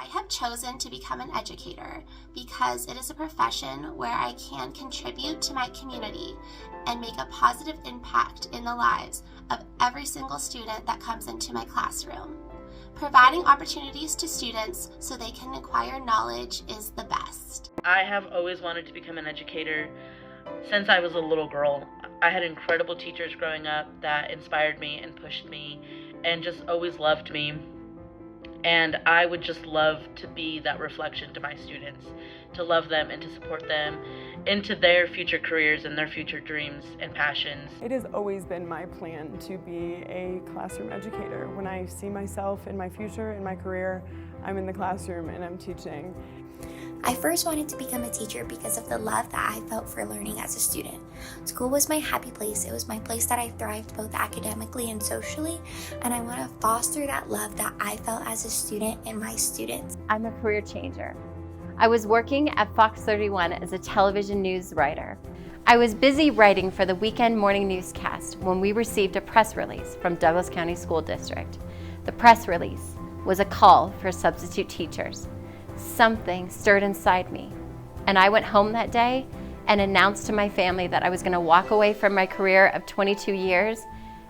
have chosen to become an educator because it is a profession where I can contribute to my community and make a positive impact in the lives of every single student that comes into my classroom. Providing opportunities to students so they can acquire knowledge is the best. I have always wanted to become an educator since I was a little girl. I had incredible teachers growing up that inspired me and pushed me and just always loved me. And I would just love to be that reflection to my students, to love them and to support them into their future careers and their future dreams and passions. It has always been my plan to be a classroom educator. When I see myself in my future, in my career, I'm in the classroom and I'm teaching. I first wanted to become a teacher because of the love that I felt for learning as a student. School was my happy place. It was my place that I thrived both academically and socially, and I want to foster that love that I felt as a student in my students. I'm a career changer. I was working at Fox 31 as a television news writer. I was busy writing for the weekend morning newscast when we received a press release from Douglas County School District. The press release was a call for substitute teachers. Something stirred inside me, and I went home that day and announced to my family that I was going to walk away from my career of 22 years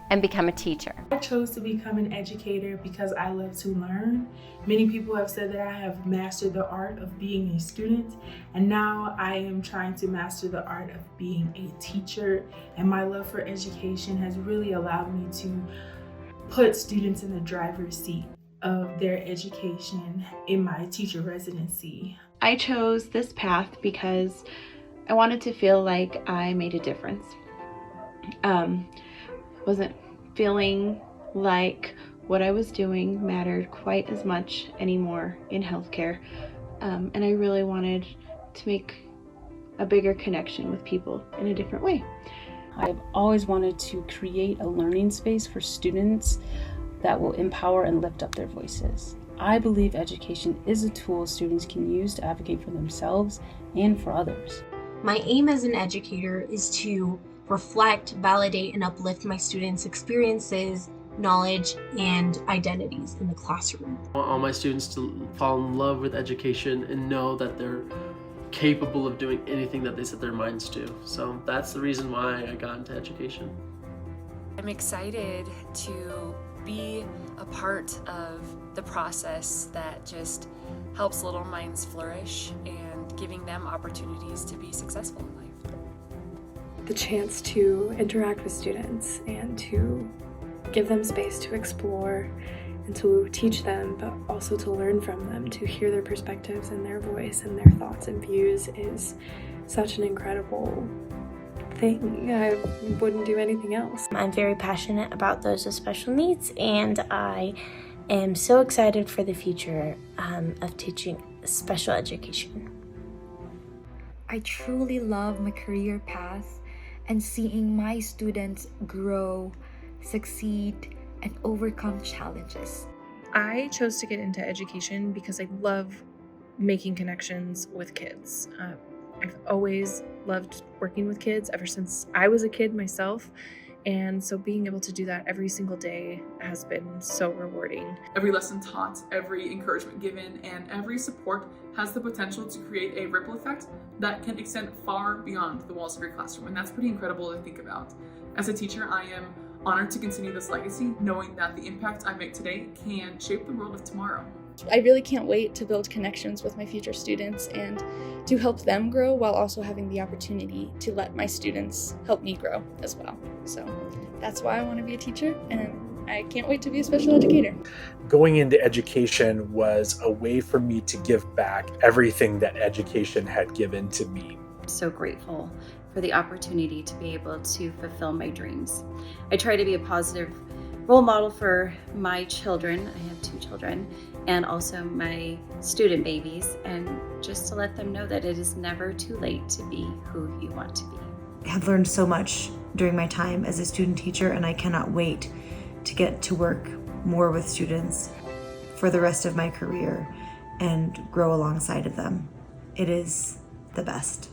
and become a teacher. I chose to become an educator because I love to learn. Many people have said that I have mastered the art of being a student, and now I am trying to master the art of being a teacher, and my love for education has really allowed me to put students in the driver's seat of their education in my teacher residency. I chose this path because I wanted to feel like I made a difference. Wasn't feeling like what I was doing mattered quite as much anymore in healthcare, and I really wanted to make a bigger connection with people in a different way. I've always wanted to create a learning space for students that will empower and lift up their voices. I believe education is a tool students can use to advocate for themselves and for others. My aim as an educator is to reflect, validate, and uplift my students' experiences, knowledge, and identities in the classroom. I want all my students to fall in love with education and know that they're capable of doing anything that they set their minds to. So that's the reason why I got into education. I'm excited to be a part of the process that just helps little minds flourish and giving them opportunities to be successful in life. The chance to interact with students and to give them space to explore and to teach them, but also to learn from them, to hear their perspectives and their voice and their thoughts and views is such an incredible thing. I wouldn't do anything else. I'm very passionate about those with special needs, and I am so excited for the future of teaching special education. I truly love my career path and seeing my students grow, succeed, and overcome challenges. I chose to get into education because I love making connections with kids. I've always loved working with kids ever since I was a kid myself, and so being able to do that every single day has been so rewarding. Every lesson taught, every encouragement given, and every support has the potential to create a ripple effect that can extend far beyond the walls of your classroom, and that's pretty incredible to think about. As a teacher, I am honored to continue this legacy, knowing that the impact I make today can shape the world of tomorrow. I really can't wait to build connections with my future students and to help them grow while also having the opportunity to let my students help me grow as well. So that's why I want to be a teacher, and I can't wait to be a special educator. Going into education was a way for me to give back everything that education had given to me. I'm so grateful for the opportunity to be able to fulfill my dreams. I try to be a positive role model for my children. I have 2 children, and also my student babies, and just to let them know that it is never too late to be who you want to be. I have learned so much during my time as a student teacher, and I cannot wait to get to work more with students for the rest of my career and grow alongside of them. It is the best.